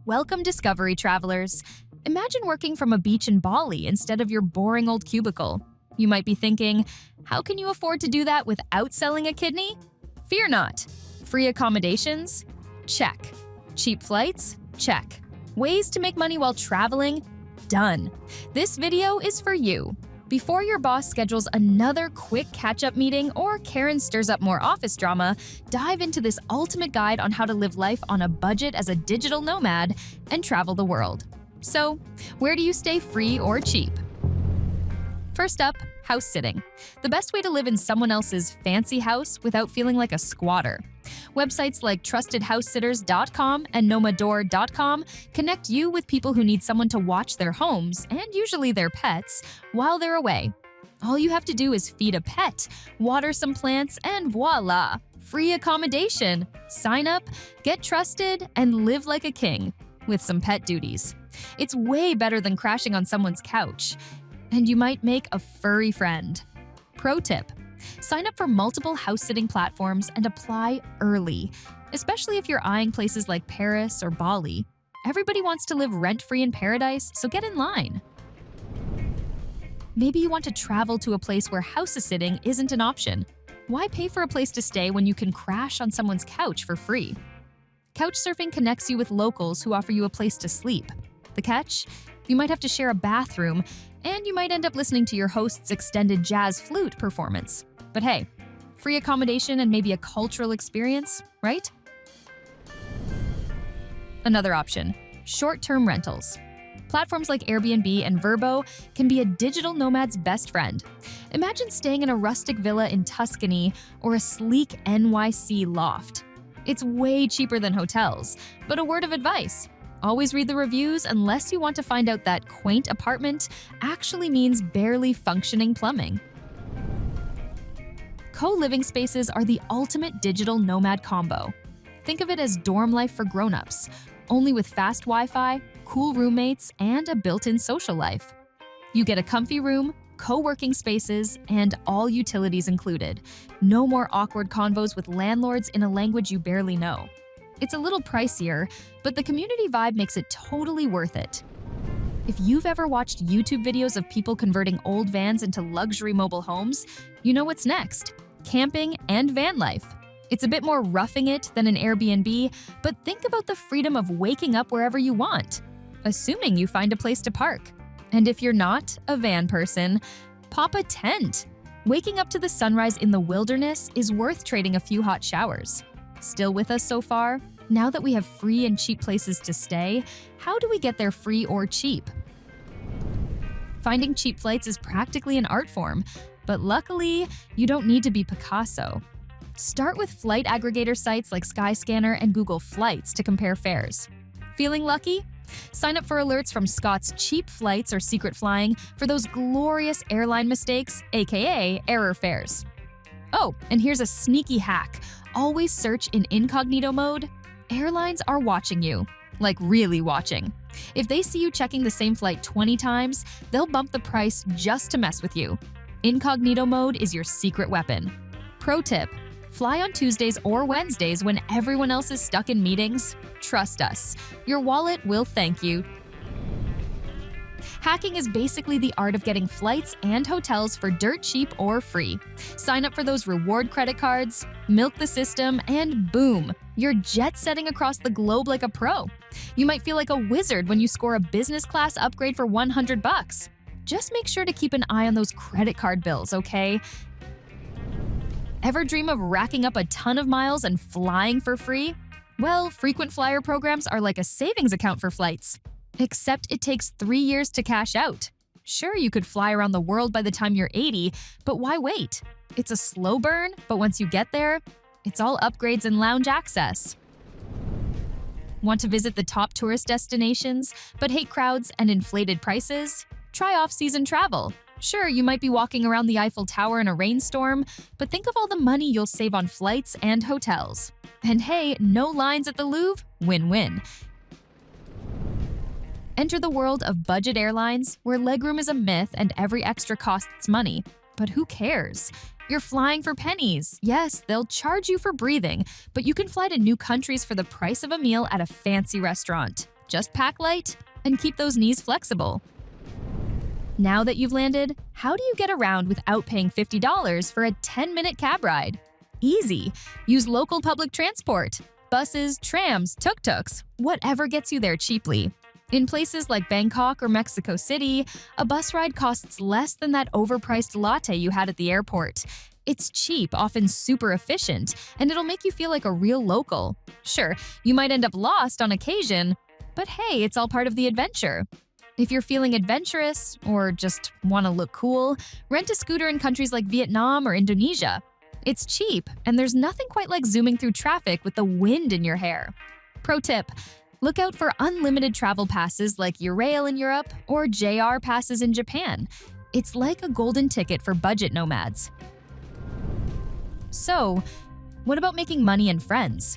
Welcome, Discovery travelers. Imagine working from a beach in Bali instead of your boring old cubicle. You might be thinking, how can you afford to do that without selling a kidney? Fear not. Free accommodations? Check. Cheap flights? Check. Ways to make money while traveling? Done. This video is for you. Before your boss schedules another quick catch-up meeting or Karen stirs up more office drama, dive into this ultimate guide on how to live life on a budget as a digital nomad and travel the world. So, where do you stay free or cheap? First up, house sitting. The best way to live in someone else's fancy house without feeling like a squatter. Websites like trustedhousesitters.com and nomador.com connect you with people who need someone to watch their homes, and usually their pets, while they're away. All you have to do is feed a pet, water some plants, and voila! Free accommodation. Sign up, get trusted, and live like a king, with some pet duties. It's way better than crashing on someone's couch. And you might make a furry friend. Pro tip: sign up for multiple house-sitting platforms and apply early, especially if you're eyeing places like Paris or Bali. Everybody wants to live rent-free in paradise, so get in line. Maybe you want to travel to a place where house-sitting isn't an option. Why pay for a place to stay when you can crash on someone's couch for free? Couchsurfing connects you with locals who offer you a place to sleep. The catch? You might have to share a bathroom, and you might end up listening to your host's extended jazz flute performance. But hey, free accommodation and maybe a cultural experience, right? Another option: short-term rentals. Platforms like Airbnb and Vrbo can be a digital nomad's best friend. Imagine staying in a rustic villa in Tuscany or a sleek NYC loft. It's way cheaper than hotels, but a word of advice: always read the reviews unless you want to find out that quaint apartment actually means barely functioning plumbing. Co-living spaces are the ultimate digital nomad combo. Think of it as dorm life for grown-ups, only with fast Wi-Fi, cool roommates, and a built-in social life. You get a comfy room, co-working spaces, and all utilities included. No more awkward convos with landlords in a language you barely know. It's a little pricier, but the community vibe makes it totally worth it. If you've ever watched YouTube videos of people converting old vans into luxury mobile homes, you know what's next: camping and van life. It's a bit more roughing it than an Airbnb, but think about the freedom of waking up wherever you want, assuming you find a place to park. And if you're not a van person, pop a tent. Waking up to the sunrise in the wilderness is worth trading a few hot showers. Still with us so far? Now that we have free and cheap places to stay, how do we get there free or cheap? Finding cheap flights is practically an art form, but luckily, you don't need to be Picasso. Start with flight aggregator sites like Skyscanner and Google Flights to compare fares. Feeling lucky? Sign up for alerts from Scott's Cheap Flights or Secret Flying for those glorious airline mistakes, aka error fares. Oh, and here's a sneaky hack: always search in incognito mode. Airlines are watching you, like really watching. If they see you checking the same flight 20 times, they'll bump the price just to mess with you. Incognito mode is your secret weapon. Pro tip: fly on Tuesdays or Wednesdays when everyone else is stuck in meetings. Trust us, your wallet will thank you. Hacking is basically the art of getting flights and hotels for dirt cheap or free. Sign up for those reward credit cards, milk the system, and boom, you're jet-setting across the globe like a pro. You might feel like a wizard when you score a business class upgrade for $100. Just make sure to keep an eye on those credit card bills, okay? Ever dream of racking up a ton of miles and flying for free? Well, frequent flyer programs are like a savings account for flights. Except it takes 3 years to cash out. Sure, you could fly around the world by the time you're 80, but why wait? It's a slow burn, but once you get there, it's all upgrades and lounge access. Want to visit the top tourist destinations, but hate crowds and inflated prices? Try off-season travel. Sure, you might be walking around the Eiffel Tower in a rainstorm, but think of all the money you'll save on flights and hotels. And hey, no lines at the Louvre? Win-win. Enter the world of budget airlines, where legroom is a myth and every extra costs money. But who cares? You're flying for pennies. Yes, they'll charge you for breathing, but you can fly to new countries for the price of a meal at a fancy restaurant. Just pack light and keep those knees flexible. Now that you've landed, how do you get around without paying $50 for a 10-minute cab ride? Easy. Use local public transport. Buses, trams, tuk-tuks, whatever gets you there cheaply. In places like Bangkok or Mexico City, a bus ride costs less than that overpriced latte you had at the airport. It's cheap, often super efficient, and it'll make you feel like a real local. Sure, you might end up lost on occasion, but hey, it's all part of the adventure. If you're feeling adventurous or just want to look cool, rent a scooter in countries like Vietnam or Indonesia. It's cheap, and there's nothing quite like zooming through traffic with the wind in your hair. Pro tip: look out for unlimited travel passes like Eurail in Europe or JR passes in Japan. It's like a golden ticket for budget nomads. So, what about making money and friends?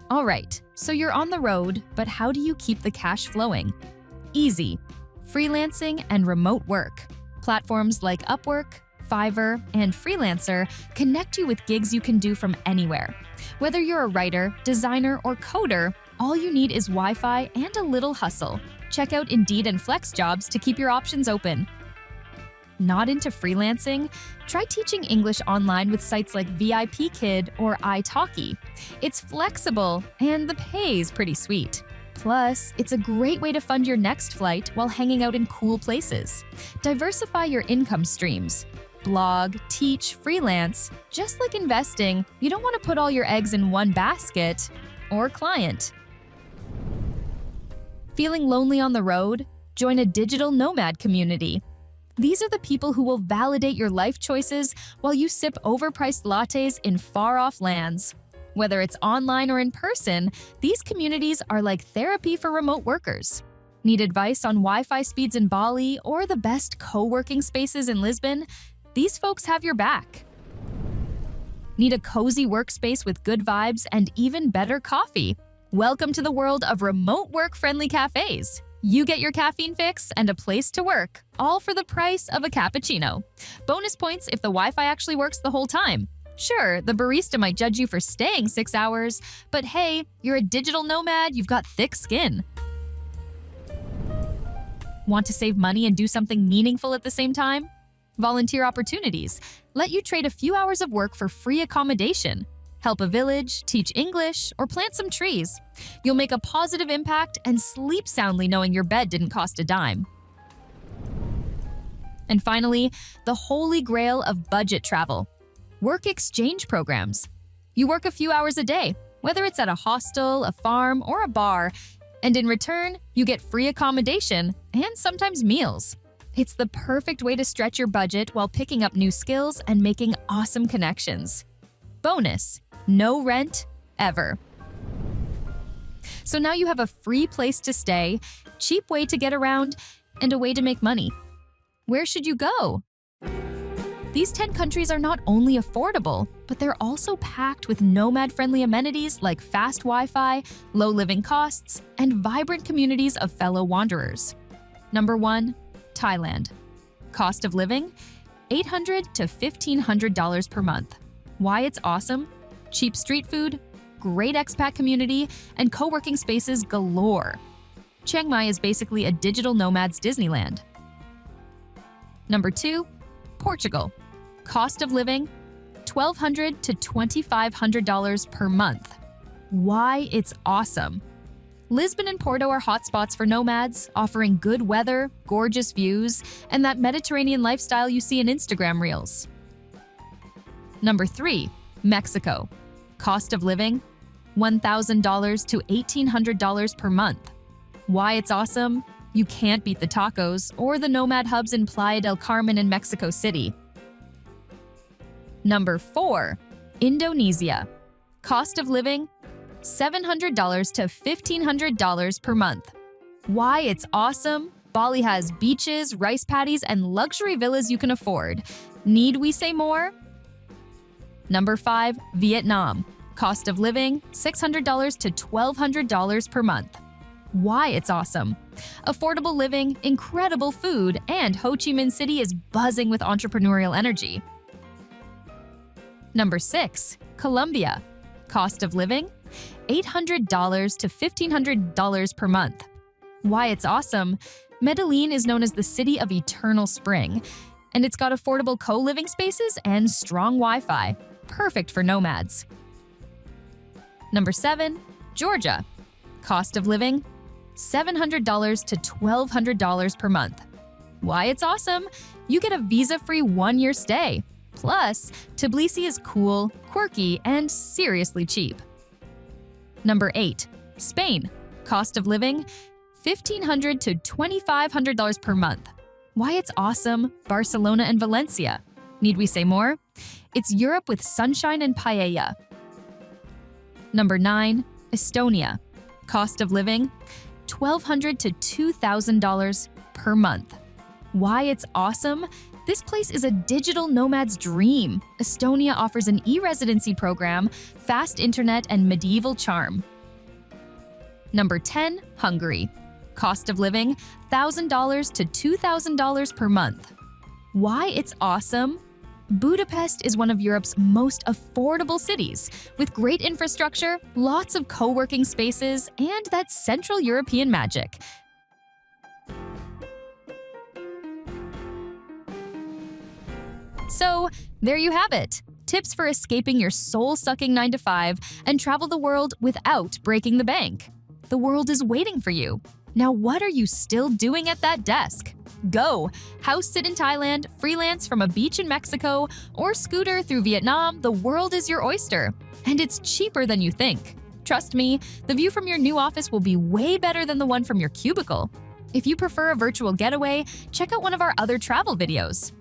All right, so you're on the road, but how do you keep the cash flowing? Easy. Freelancing and remote work. Platforms like Upwork, Fiverr, and Freelancer connect you with gigs you can do from anywhere. Whether you're a writer, designer, or coder, all you need is Wi-Fi and a little hustle. Check out Indeed and FlexJobs to keep your options open. Not into freelancing? Try teaching English online with sites like VIP Kid or italki. It's flexible, and the pay is pretty sweet. Plus, it's a great way to fund your next flight while hanging out in cool places. Diversify your income streams. Blog, teach, freelance. Just like investing, you don't want to put all your eggs in one basket or client. Feeling lonely on the road? Join a digital nomad community. These are the people who will validate your life choices while you sip overpriced lattes in far-off lands. Whether it's online or in person, these communities are like therapy for remote workers. Need advice on Wi-Fi speeds in Bali or the best co-working spaces in Lisbon? These folks have your back. Need a cozy workspace with good vibes and even better coffee? Welcome to the world of remote work-friendly cafes. You get your caffeine fix and a place to work, all for the price of a cappuccino. Bonus points if the Wi-Fi actually works the whole time. Sure, the barista might judge you for staying 6 hours, but hey, you're a digital nomad, you've got thick skin. Want to save money and do something meaningful at the same time? Volunteer opportunities let you trade a few hours of work for free accommodation. Help a village, teach English, or plant some trees. You'll make a positive impact and sleep soundly knowing your bed didn't cost a dime. And finally, the holy grail of budget travel. Work exchange programs. You work a few hours a day, whether it's at a hostel, a farm, or a bar, and in return, you get free accommodation and sometimes meals. It's the perfect way to stretch your budget while picking up new skills and making awesome connections. Bonus: no rent, ever. So now you have a free place to stay, cheap way to get around, and a way to make money. Where should you go? These 10 countries are not only affordable, but they're also packed with nomad-friendly amenities like fast Wi-Fi, low living costs, and vibrant communities of fellow wanderers. Number 1, Thailand. Cost of living? $800 to $1,500 per month. Why it's awesome? Cheap street food, great expat community, and co-working spaces galore. Chiang Mai is basically a digital nomad's Disneyland. Number 2, Portugal. Cost of living? $1,200 to $2,500 per month. Why it's awesome? Lisbon and Porto are hotspots for nomads, offering good weather, gorgeous views, and that Mediterranean lifestyle you see in Instagram reels. Number 3, Mexico. Cost of living? $1,000 to $1,800 per month. Why it's awesome? You can't beat the tacos or the nomad hubs in Playa del Carmen in Mexico City. Number 4, Indonesia. Cost of living? $700 to $1,500 per month. Why it's awesome? Bali has beaches, rice paddies, and luxury villas you can afford. Need we say more? Number 5, Vietnam. Cost of living? $600 to $1,200 per month. Why it's awesome? Affordable living, incredible food, and Ho Chi Minh City is buzzing with entrepreneurial energy. Number 6, Colombia. Cost of living? $800 to $1,500 per month. Why it's awesome. Medellin is known as the city of eternal spring, and it's got affordable co-living spaces and strong Wi-Fi, perfect for nomads. Number 7, Georgia. Cost of living, $700 to $1,200 per month. Why it's awesome? You get a visa-free 1-year stay. Plus, Tbilisi is cool, quirky, and seriously cheap. Number 8, Spain. Cost of living, $1,500 to $2,500 per month. Why it's awesome? Barcelona and Valencia. Need we say more? It's Europe with sunshine and paella. Number 9, Estonia. Cost of living, $1,200 to $2,000 per month. Why it's awesome? This place is a digital nomad's dream. Estonia offers an e-residency program, fast internet, and medieval charm. Number 10, Hungary. Cost of living, $1,000 to $2,000 per month. Why it's awesome? Budapest is one of Europe's most affordable cities, with great infrastructure, lots of co-working spaces, and that Central European magic. So, there you have it. Tips for escaping your soul-sucking 9-to-5 and travel the world without breaking the bank. The world is waiting for you. Now, what are you still doing at that desk? Go! House sit in Thailand, freelance from a beach in Mexico, or scooter through Vietnam, the world is your oyster. And it's cheaper than you think. Trust me, the view from your new office will be way better than the one from your cubicle. If you prefer a virtual getaway, check out one of our other travel videos.